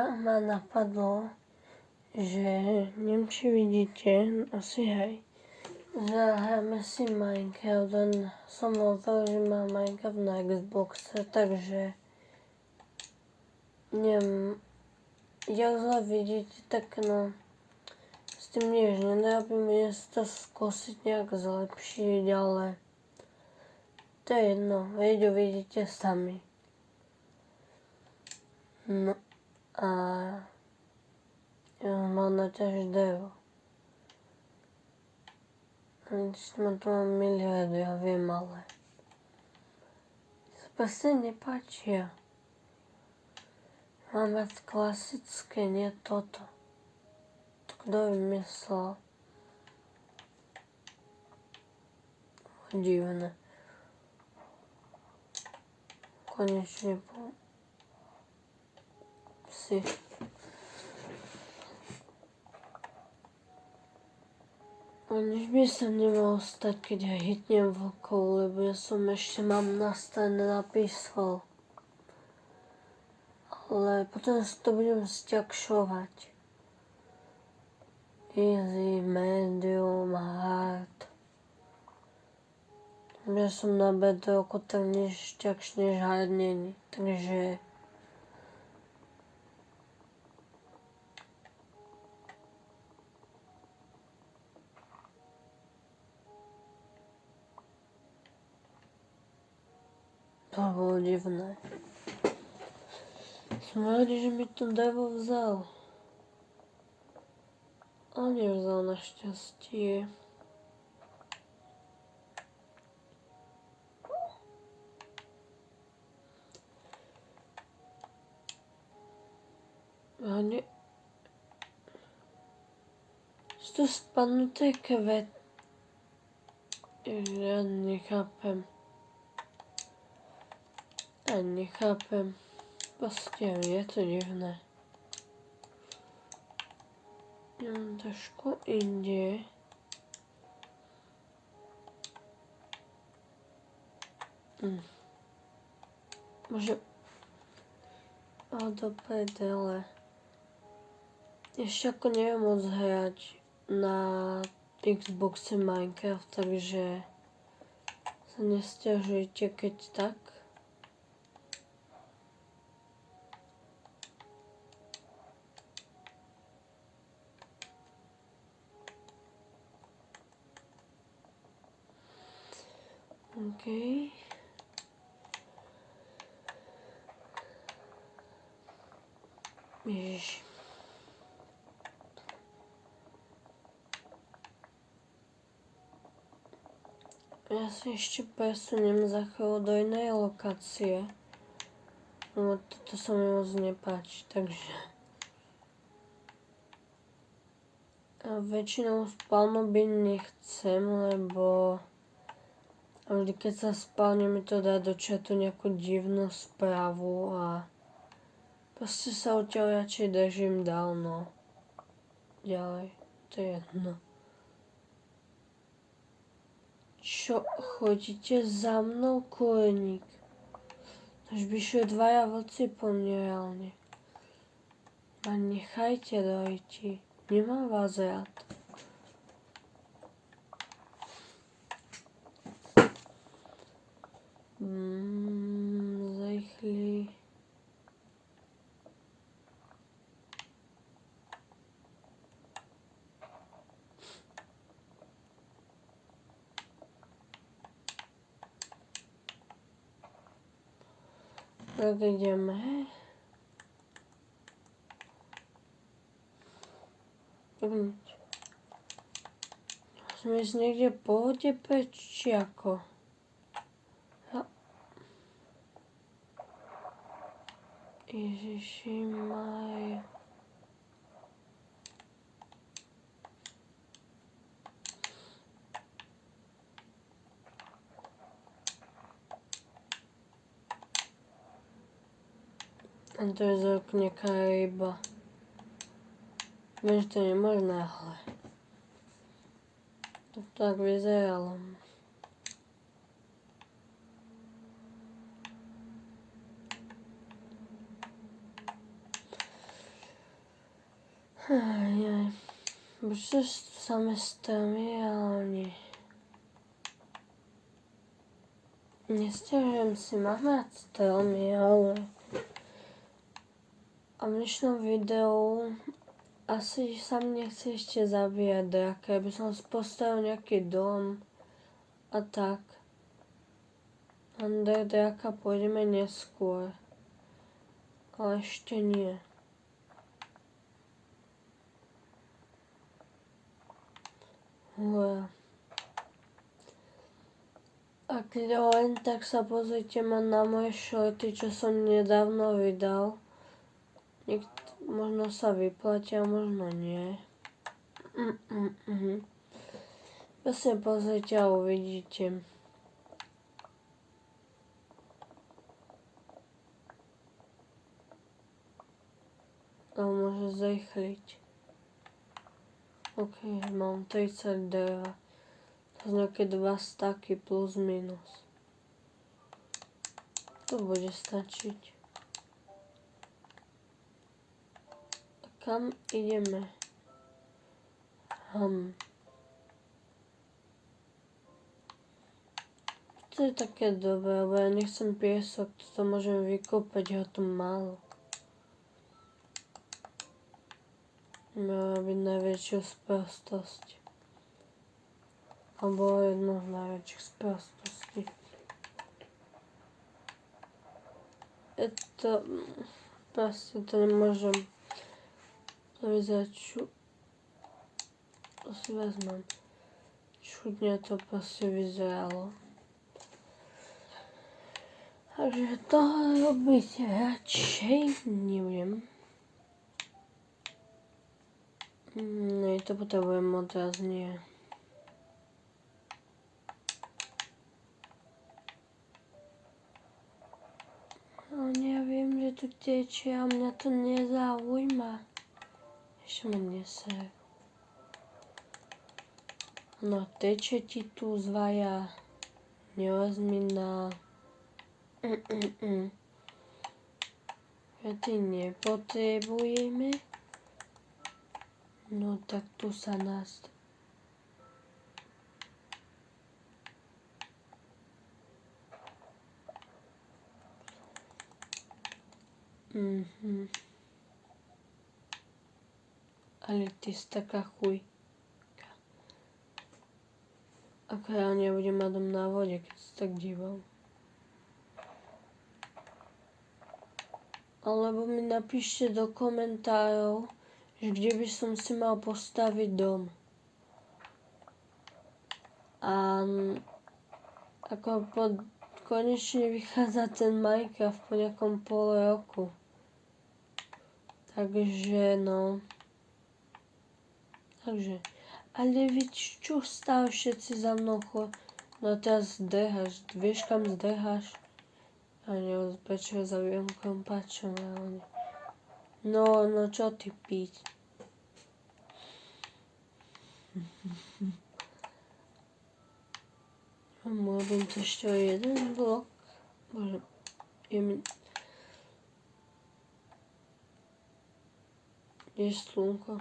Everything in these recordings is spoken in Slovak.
ma napadlo, že neviem, či vidíte, asi hej, že hráme si Minecraft, len som hovoril, že mám Minecraft na Xboxe, takže neviem, jak zle vidíte, tak no, s tým nič nerobím, budem si to skúsiť nejak zlepšiť, ale to je jedno, veď uvidíte sami. No a ja mám naťažiť drevo. Ma tu mám miliardu, ja viem, ale sa proste nepáčia. Mám viac klasické, nie toto. To kto vymyslel? Divné. Konečne si. A nič by sa nemohlo stať, keď ja hitnem vlkov, lebo ja som ešte mám nastavené na písfol. Ale potom si to budem sťažovať. Easy, medium, hard. Ja som na bedroku, tak nič ťažšie než hard není. Takže to bolo divné. Som rád, že mi to drevo vzal. Ale nevzal našťastie. A ne... Sú to spadnuté kvety. Ja nechápem. Proste je to divné. Mám trošku inde. Môže... Ale do prdele. Ešte ako neviem moc hrať na Xboxe Minecraft, takže sa nesťažujte, keď tak. OK. Ježiš. Ja si ešte presuniem za chvíľu do inej lokácie. Lebo toto sa mi moc nepáči, takže... A väčšinou spawnoby nechcem, lebo... A vždy, keď sa spawne, mi to dá do chatu nejakú divnú správu a... Proste sa odtiaľ radšej držím dávno. Ďalej, to je jedno. Čo, chodíte za mnou, kuleník? Až by šli dvaja vlci po mne reálne. Ma nechajte dojti. Nemám vás rád. Zrychli. Tak ideme. Sme si niekde v pohode preč, či ako? Ježiši Mária. A to je zrovna nejaká ryba. Viem, že to nie je možné, ale... To tak vyzeralo. Ajaj. Przecież tu same stromy, ale nie. Nestiažujem si, mám rád stromy, ale a v dnešnom videu asi sa mi nechce ešte zabíjať draka, aby som postavil nejaký dom a tak. Under draka pôjdeme neskôr, ale ešte nie. Hurá. Ak len tak sa pozrite ma na moje shorty, čo som nedávno vydal. Možno sa vyplatia, možno nie. Vlastne pozrite a uvidíte. A môže zrýchliť. OK, mám 30 dreva. To sú nejaké 2 staky plus minus. To bude stačiť. A kam ideme? To je také dobré, lebo ja nechcem piesok, to môžem vykopať, ho tu málo. Mala byť najväčšiu sprostosť. Alebo jedno z najväčších sprostostí. Je to... Proste to nemôžem... To vyzerá To si vezmem. Čudne to proste vyzeralo. Takže to robiť radšej nebudem. Nej, to potrebujem odraz, nie. No ja viem, že tu tečie a mňa to nezaujíma. Ešte ma neser. No teče ti tu zvaja. Nelez mi na... Ty nepotrebujeme. No tak tu sa nás... Ale ty si taká chujka. Ako ja nebudem mať dom na vode, keď sa tak dívam. Alebo mi napíšte do komentárov, že kde by som si mal postaviť dom. A ako konečne vychádza ten Minecraft po nejakom pol roku. Takže no. Takže. Ale vy čo stále všetci za mnou No teraz zdrháš. Vieš kam zdrháš? A neozpečujem za výjomkom páčom. No čo ty piť? Môžem to ešte o jeden blok. Bože, je mi... Je slunko.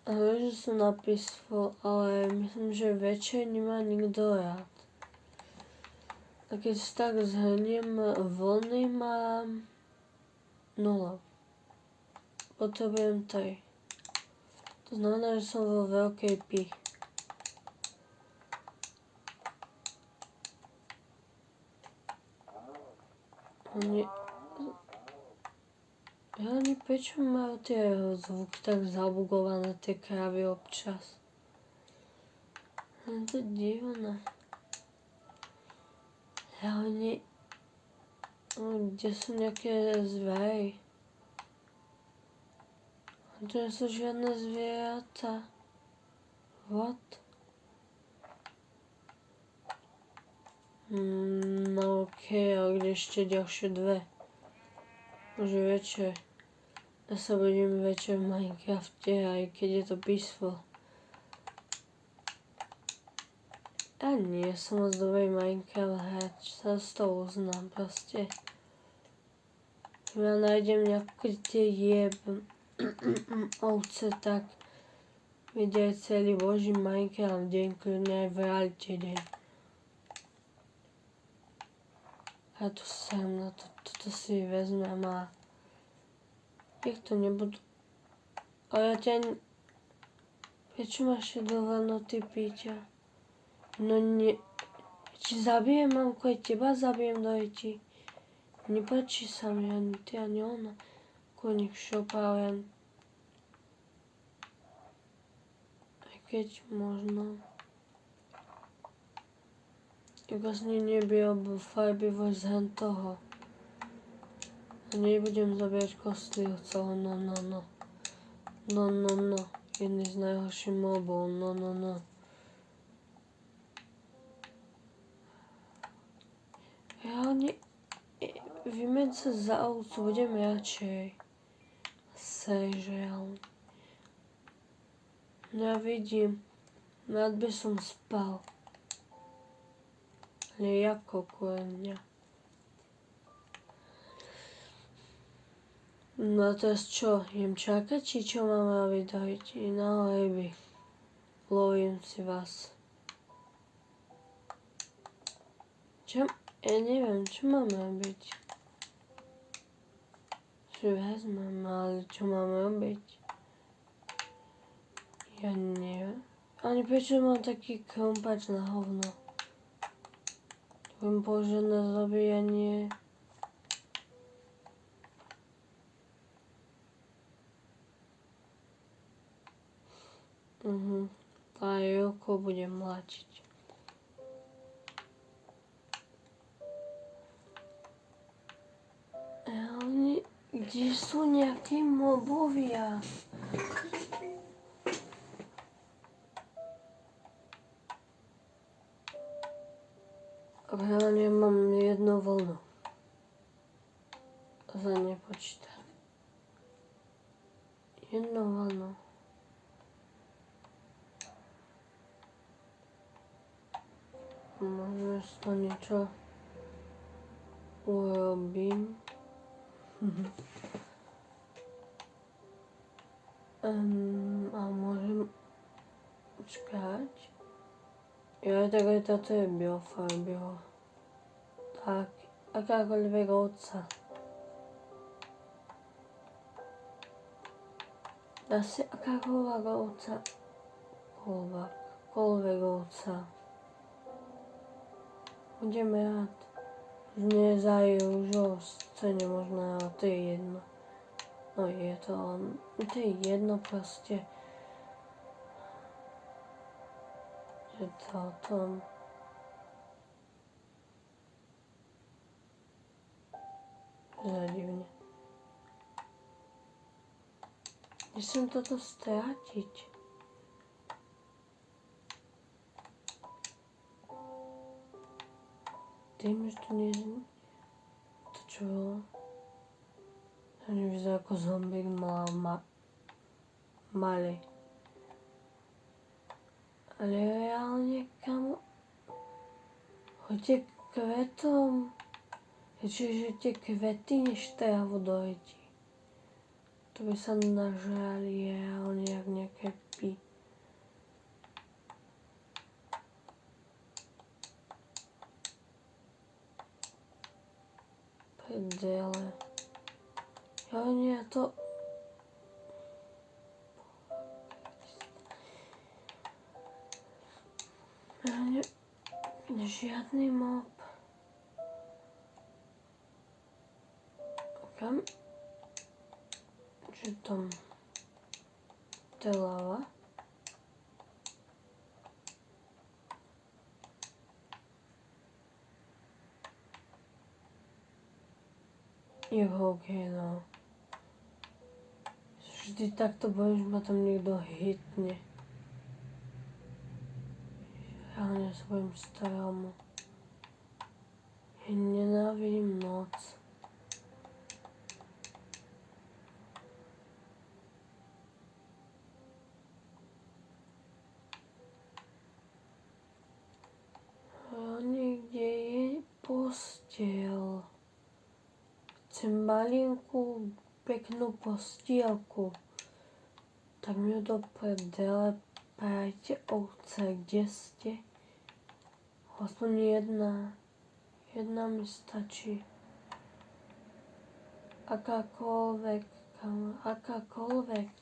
A viem, že som napísal, ale myslím, že večer nemá nikto rád. A keď si tak zhrniem, vlny mám 0. Potrebujem 3. To znamená, že som vo veľkej pi. Ja ani prečo majú tie zvuky tak zabugované, tie krávy občas. Je to divné. Ja oni... Kde sú nejaké zvery? To nie sú žiadne zvieratá. What? No okej, ale kde ešte ďalšie dve? Už je večer. Ja sa budem večer v Minecrafte, aj keď je to peaceful. Ja nie som moc dobrý Minecraft hráč, sa z toho uznám proste. ja nájdem nejaké tie ovce, tak vidia aj celý Boží Minecraft deň, kľudne aj v realite deň. A tu sem na toto si vezmem a nech to nebudú. A ja ťa... Prečo máš šedovanú, ty píťa? No nie... Či zabijem, mamko, aj teba zabijem do ti. Nepáči sa mi ani ty, ani ona. Koník šopáven. Aj keď možno... Iba z nej nebyl farbivo z hen toho. A nebudem zabíjať kostlivcov, no. No. Jedný z najhorších mobov, no. Reálne, vymeň sa za ovcu, budem radšej. Reálne. No ja vidím, nad by som spal. Ale jako kurňa. No a teraz čo, idem čakať, či čo mám robiť, dajte? No ryby. Lovím si vás. Čo? Ja neviem, čo mám robiť. Si vezmem, ale čo mám robiť? Ja neviem. Ani prečo mám taký krumpač na hovno. Budem použiť na zabíjanie. A rukou budem mláčiť. Ale kde sú nejakí mobovia? Reálne mám jednu vlnu. Za nepočítam. Jednu vlnu. Možno z toho niečo urobím. A môžem počkať. Ja tak aj táto je biofarbivo. Tak, akákoľvek ovca. Asi akákoľvek ovca. Koľvek ovca. Budem rád. Už nie je už o scéne možno, ale to je jedno. No je to je jedno proste. Je to o tom. Zadivne. Nechcem toto strátiť. Tým, že to nie je... To čo bolo? To nevyzerá ako zombík malý. Ale reálne kamo... Hoďte kvetom. Čiže tie kvety než trávu dojti. To by sa nažrali reálne jak nejaké pí. Prdele. Ja nie to... Žiadny mob. Kam? Čo tam? To je lava. Okej, no. Vždy takto bojím, že ma tam niekto hitne. Reálne sa bojím starému. Ja nenávidím noc. Niekde je postiel. chcem malinkú peknú postielku, tak mi ju do prdele prajte ovce, kde ste? Aspoň jedna mi stačí. Akákoľvek, akákoľvek.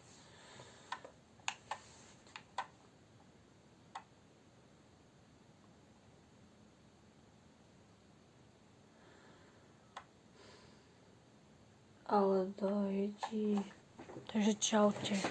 Ale dojdi. Takže čaute.